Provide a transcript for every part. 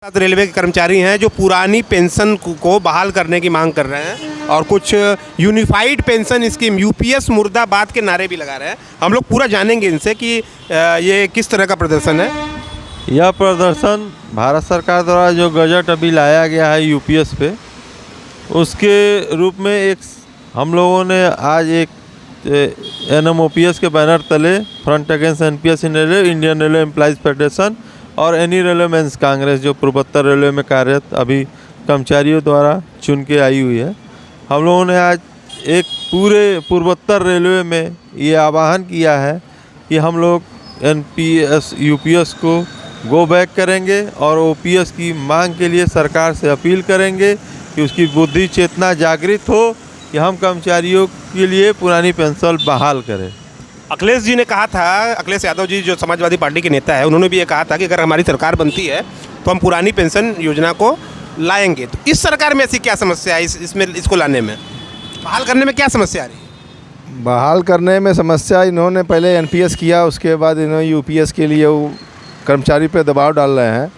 Railway के कर्मचारी हैं जो पुरानी पेंशन को बहाल करने की मांग कर रहे हैं और कुछ यूनिफाइड पेंशन स्कीम यूपीएस मुर्दाबाद के नारे भी लगा रहे हैं। हम लोग पूरा जानेंगे इनसे कि ये किस तरह का प्रदर्शन है। यह प्रदर्शन भारत सरकार द्वारा जो गजट अभी लाया गया है यूपीएस पे, उसके रूप में एक हम लोगों ने आज एक एनएमओपीएस के बैनर तले front against NPS in railway, Indian railway employees federation और एनी रेलवे मेंस कांग्रेस जो पूर्वोत्तर रेलवे में कार्यरत अभी कर्मचारियों द्वारा चुन के आई हुई है, हम लोगों ने आज एक पूरे पूर्वोत्तर रेलवे में ये आह्वान किया है कि हम लोग एनपीएस यूपीएस को गो बैक करेंगे और ओपीएस की मांग के लिए सरकार से अपील करेंगे कि उसकी बुद्धि चेतना जागृत हो कि हम कर्मचारियों के लिए पुरानी पेंशन बहाल करें। अखिलेश जी ने कहा था, अखिलेश यादव जी जो समाजवादी पार्टी के नेता है, उन्होंने भी ये कहा था कि अगर हमारी सरकार बनती है तो हम पुरानी पेंशन योजना को लाएंगे। तो इस सरकार में ऐसी क्या समस्या है इसमें इसको लाने में, बहाल करने में क्या समस्या आ रही है? बहाल करने में समस्या, इन्होंने पहले एनपीएस किया, उसके बाद इन्होंने यूपीएस के लिए वो कर्मचारी पे दबाव डाल रहे हैं।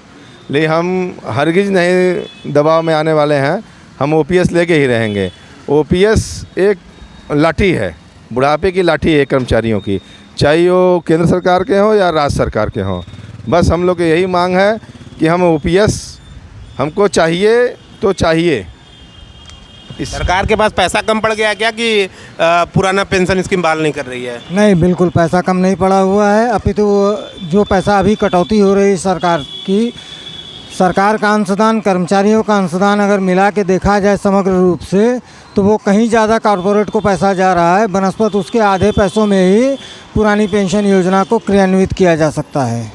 लेकिन हम हरगिज़ नहीं दबाव में आने वाले हैं, हम ओपीएस लेके ही रहेंगे। ओपीएस एक लाठी है, बुढ़ापे की लाठी है कर्मचारियों की, चाहे वो केंद्र सरकार के हों या राज्य सरकार के हों। बस हम लोग की यही मांग है कि हम ओपीएस हमको चाहिए तो चाहिए। सरकार के पास पैसा कम पड़ गया क्या कि पुराना पेंशन स्कीम बहाल नहीं कर रही है? नहीं, बिल्कुल पैसा कम नहीं पड़ा हुआ है। अपितु जो पैसा अभी कटौती हो रही है सरकार की, सरकार का अंशदान, कर्मचारियों का अंशदान अगर मिला के देखा जाए समग्र रूप से, तो वो कहीं ज़्यादा कॉरपोरेट को पैसा जा रहा है बनस्पत उसके आधे पैसों में ही पुरानी पेंशन योजना को क्रियान्वित किया जा सकता है।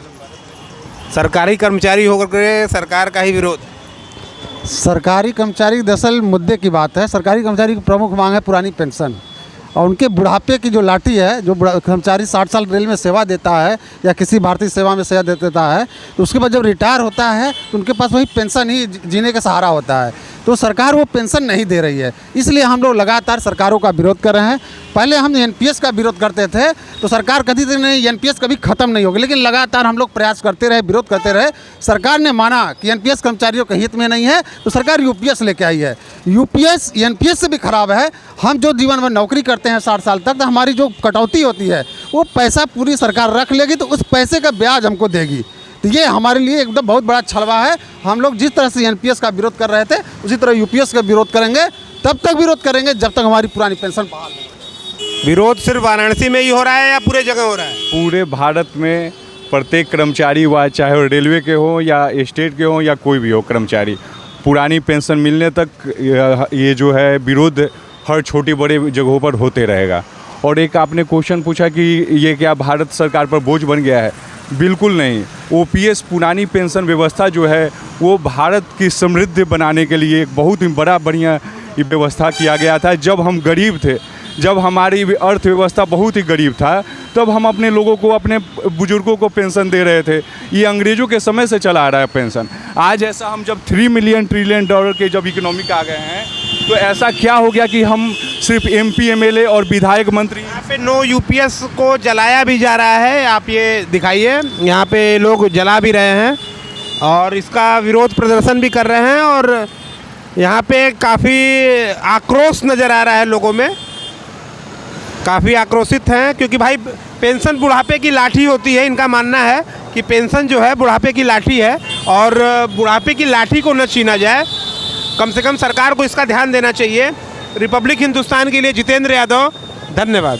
सरकारी कर्मचारी होकर के सरकार का ही विरोध। सरकारी कर्मचारी दरअसल मुद्दे की बात है। सरकारी कर्मचारी की प्रमुख मांग है पुरानी पेंशन और उनके बुढ़ापे की जो लाठी है, जो कर्मचारी 60 साल रेल में सेवा देता है या किसी भारतीय सेवा में सेवा देता है, तो उसके बाद जब रिटायर होता है तो उनके पास वही पेंशन ही जीने का सहारा होता है। तो सरकार वो पेंशन नहीं दे रही है, इसलिए हम लोग लगातार सरकारों का विरोध कर रहे हैं। पहले हम एनपीएस का विरोध करते थे तो सरकार कहती थी नहीं, एनपीएस कभी ख़त्म नहीं होगी, लेकिन लगातार हम लोग प्रयास करते रहे, विरोध करते रहे। सरकार ने माना कि एनपीएस कर्मचारियों के हित में नहीं है तो सरकार यूपीएस लेके आई है। यूपीएस एनपीएस से भी खराब है। हम जो जीवन में नौकरी करते हैं 60 साल तक, तो हमारी जो कटौती होती है वो पैसा पूरी सरकार रख लेगी, तो उस पैसे का ब्याज हमको देगी। तो ये हमारे लिए एकदम बहुत बड़ा छलवा है। हम लोग जिस तरह से एनपीएस का विरोध कर रहे थे उसी तरह यूपीएस का विरोध करेंगे, तब तक विरोध करेंगे जब तक हमारी पुरानी पेंशन बहाल नहीं। विरोध सिर्फ वाराणसी में ही हो रहा है या पूरे जगह हो रहा है? पूरे भारत में प्रत्येक कर्मचारी हुआ, चाहे वो रेलवे के हो या स्टेट के हो या कोई भी हो कर्मचारी, पुरानी पेंशन मिलने तक ये जो है विरोध हर छोटी बड़े जगहों पर होते रहेगा। और एक आपने क्वेश्चन पूछा कि ये क्या भारत सरकार पर बोझ बन गया है? बिल्कुल नहीं। ओपीएस पुरानी पेंशन व्यवस्था जो है वो भारत की समृद्धि बनाने के लिए एक बहुत ही बढ़िया व्यवस्था किया गया था। जब हम गरीब थे, जब हमारी अर्थव्यवस्था बहुत ही गरीब था, तब हम अपने लोगों को, अपने बुजुर्गों को पेंशन दे रहे थे। ये अंग्रेज़ों के समय से चला आ रहा है पेंशन। आज ऐसा हम जब $3 ट्रिलियन के जब इकोनॉमिक आ गए हैं, तो ऐसा क्या हो गया कि हम सिर्फ एमपी, एमएलए और विधायक, मंत्री। यहाँ पे नो यूपीएस को जलाया भी जा रहा है। आप ये दिखाइए, यहाँ पे लोग जला भी रहे हैं और इसका विरोध प्रदर्शन भी कर रहे हैं और यहाँ पे काफ़ी आक्रोश नज़र आ रहा है लोगों में, काफ़ी आक्रोशित हैं क्योंकि भाई पेंशन बुढ़ापे की लाठी होती है। इनका मानना है कि पेंशन जो है बुढ़ापे की लाठी है और बुढ़ापे की लाठी को न छीना जाए। कम से कम सरकार को इसका ध्यान देना चाहिए। रिपब्लिक हिंदुस्तान के लिए जितेंद्र यादव, धन्यवाद।